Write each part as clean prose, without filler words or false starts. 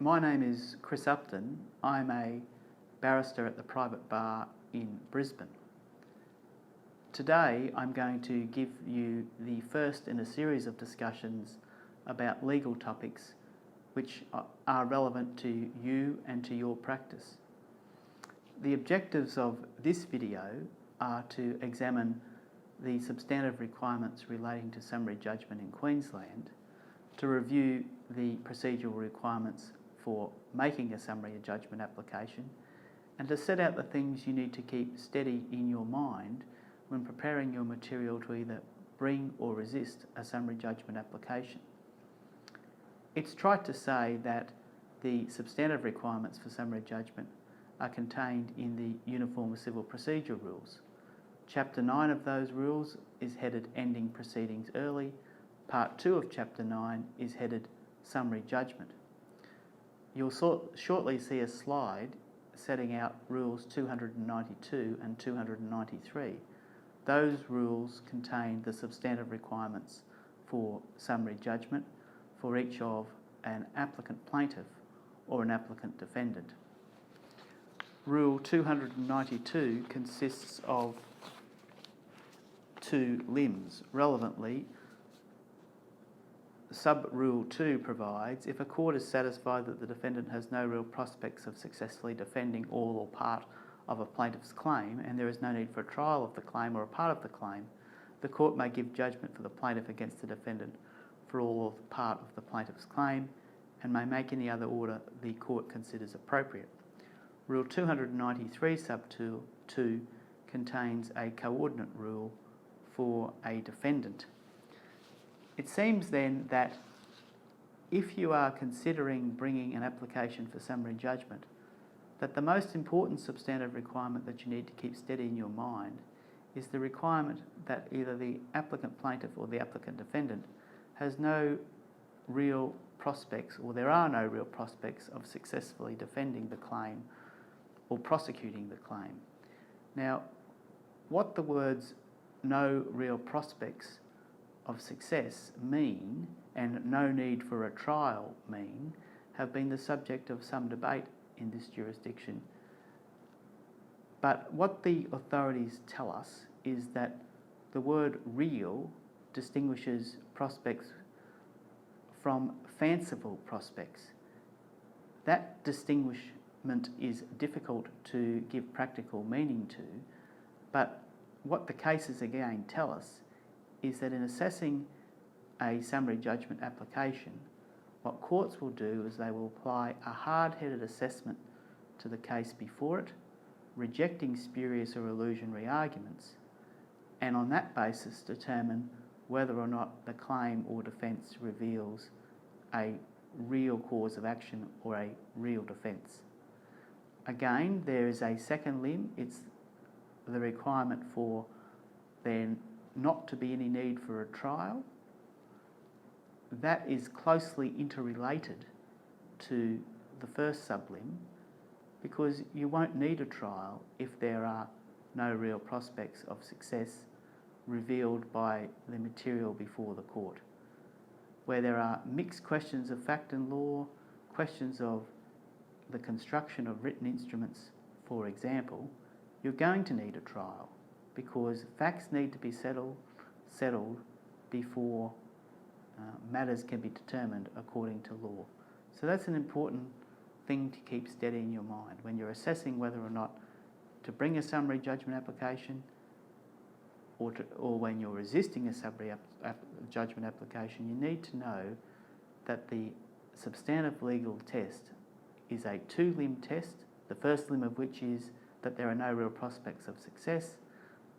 My name is Chris Upton. I'm a barrister at the private bar in Brisbane. Today I'm going to give you the first in a series of discussions about legal topics which are relevant to you and to your practice. The objectives of this video are to examine the substantive requirements relating to summary judgment in Queensland, to review the procedural requirements for making a summary judgment application, and to set out the things you need to keep steady in your mind when preparing your material to either bring or resist a summary judgment application. It's trite to say that the substantive requirements for summary judgment are contained in the Uniform Civil Procedure Rules. Chapter 9 of those rules is headed Ending Proceedings Early. Part 2 of Chapter 9 is headed Summary Judgment. You'll shortly see a slide setting out Rules 292 and 293. Those rules contain the substantive requirements for summary judgment for each of an applicant plaintiff or an applicant defendant. Rule 292 consists of two limbs. Relevantly, Sub-Rule 2 provides, if a court is satisfied that the defendant has no real prospects of successfully defending all or part of a plaintiff's claim and there is no need for a trial of the claim or a part of the claim, the court may give judgment for the plaintiff against the defendant for all or part of the plaintiff's claim and may make any other order the court considers appropriate. Rule 293 Sub-2 contains a coordinate rule for a defendant. It seems then that if you are considering bringing an application for summary judgment, that the most important substantive requirement that you need to keep steady in your mind is the requirement that either the applicant plaintiff or the applicant defendant has no real prospects, or there are no real prospects of successfully defending the claim or prosecuting the claim. Now, what the words no real prospects of success mean and no need for a trial mean have been the subject of some debate in this jurisdiction. But what the authorities tell us is that the word real distinguishes prospects from fanciful prospects. That distinguishment is difficult to give practical meaning to, but what the cases again tell us is that in assessing a summary judgment application, what courts will do is they will apply a hard-headed assessment to the case before it, rejecting spurious or illusionary arguments, and on that basis determine whether or not the claim or defence reveals a real cause of action or a real defence. Again, there is a second limb. It's the requirement for then not to be any need for a trial. That is closely interrelated to the first sublimb, because you won't need a trial if there are no real prospects of success revealed by the material before the court. Where there are mixed questions of fact and law, questions of the construction of written instruments, for example, you're going to need a trial because facts need to be settled before matters can be determined according to law. So that's an important thing to keep steady in your mind. When you're assessing whether or not to bring a summary judgment application or when you're resisting a summary judgment application, you need to know that the substantive legal test is a two-limb test, the first limb of which is that there are no real prospects of success,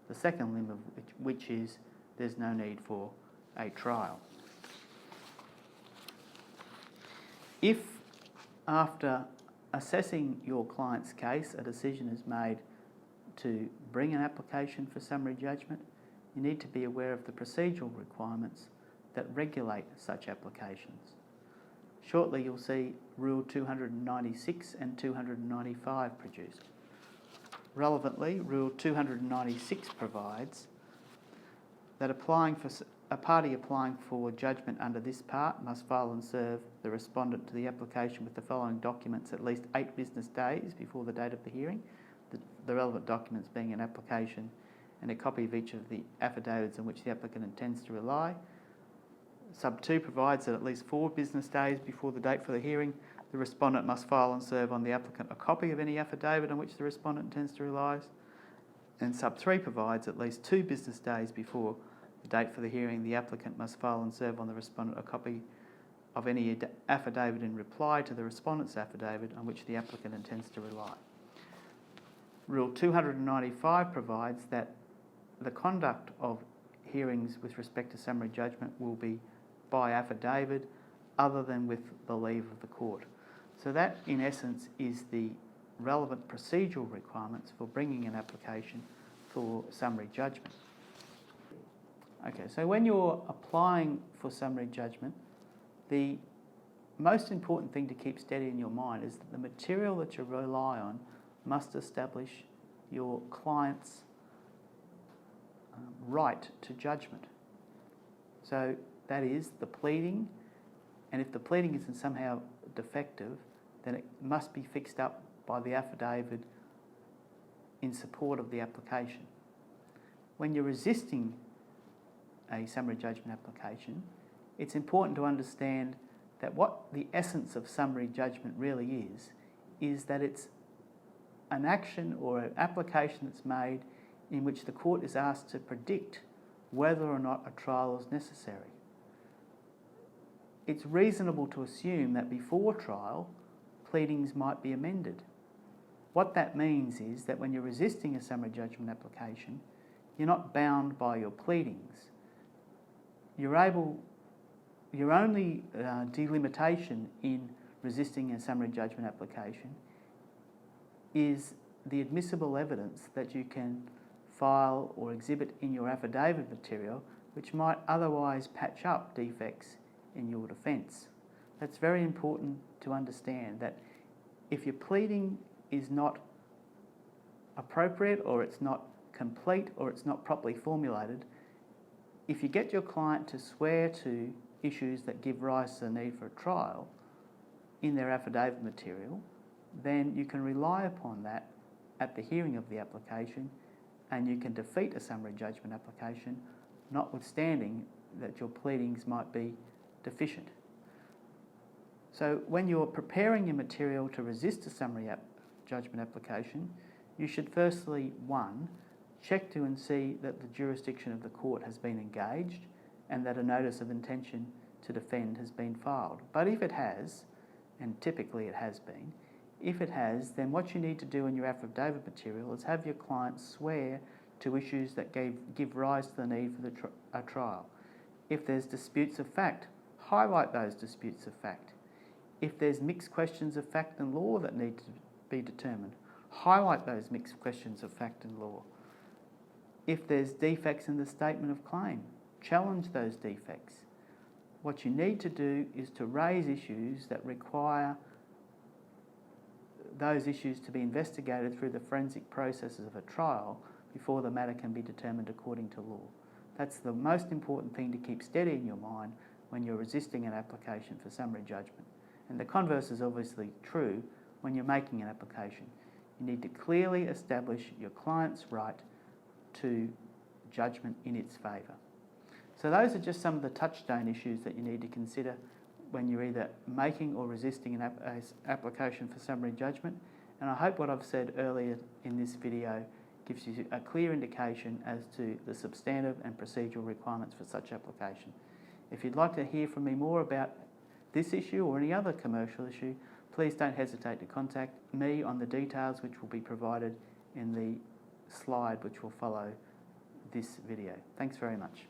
the second limb of which is there's no need for a trial. If after assessing your client's case a decision is made to bring an application for summary judgment, you need to be aware of the procedural requirements that regulate such applications. Shortly you'll see Rule 296 and 295 produced. Relevantly, Rule 296 provides that applying for a party applying for judgment under this part must file and serve the respondent to the application with the following documents at least 8 business days before the date of the hearing, the relevant documents being an application and a copy of each of the affidavits on which the applicant intends to rely. Sub 2 provides that at least 4 business days before the date for the hearing, the respondent must file and serve on the applicant a copy of any affidavit on which the respondent intends to rely. And Sub 3 provides at least 2 business days before the date for the hearing, the applicant must file and serve on the respondent a copy of any affidavit in reply to the respondent's affidavit on which the applicant intends to rely. Rule 295 provides that the conduct of hearings with respect to summary judgment will be by affidavit other than with the leave of the court. So that, in essence, is the relevant procedural requirements for bringing an application for summary judgment. Okay, so when you're applying for summary judgment, the most important thing to keep steady in your mind is that the material that you rely on must establish your client's right to judgment. So that is the pleading, and if the pleading isn't somehow defective, then it must be fixed up by the affidavit in support of the application. When you're resisting a summary judgment application, it's important to understand that what the essence of summary judgment really is that it's an action or an application that's made in which the court is asked to predict whether or not a trial is necessary. It's reasonable to assume that before trial, pleadings might be amended. What that means is that when you're resisting a summary judgment application, you're not bound by your pleadings. Your only delimitation in resisting a summary judgment application is the admissible evidence that you can file or exhibit in your affidavit material which might otherwise patch up defects in your defence. That's very important to understand, that if your pleading is not appropriate or it's not complete or it's not properly formulated, if you get your client to swear to issues that give rise to the need for a trial in their affidavit material, then you can rely upon that at the hearing of the application, and you can defeat a summary judgment application, notwithstanding that your pleadings might be deficient. So when you're preparing your material to resist a summary judgment application, you should firstly, 1, check to and see that the jurisdiction of the court has been engaged and that a notice of intention to defend has been filed. But if it has, and typically it has been, if it has, then what you need to do in your affidavit material is have your client swear to issues that give rise to the need for a trial. If there's disputes of fact, highlight those disputes of fact. If there's mixed questions of fact and law that need to be determined, highlight those mixed questions of fact and law. If there's defects in the statement of claim, challenge those defects. What you need to do is to raise issues that require those issues to be investigated through the forensic processes of a trial before the matter can be determined according to law. That's the most important thing to keep steady in your mind when you're resisting an application for summary judgment. And the converse is obviously true when you're making an application. You need to clearly establish your client's right to judgment in its favour. So those are just some of the touchstone issues that you need to consider when you're either making or resisting an application for summary judgment. And I hope what I've said earlier in this video gives you a clear indication as to the substantive and procedural requirements for such application. If you'd like to hear from me more about this issue or any other commercial issue, please don't hesitate to contact me on the details which will be provided in the slide which will follow this video. Thanks very much.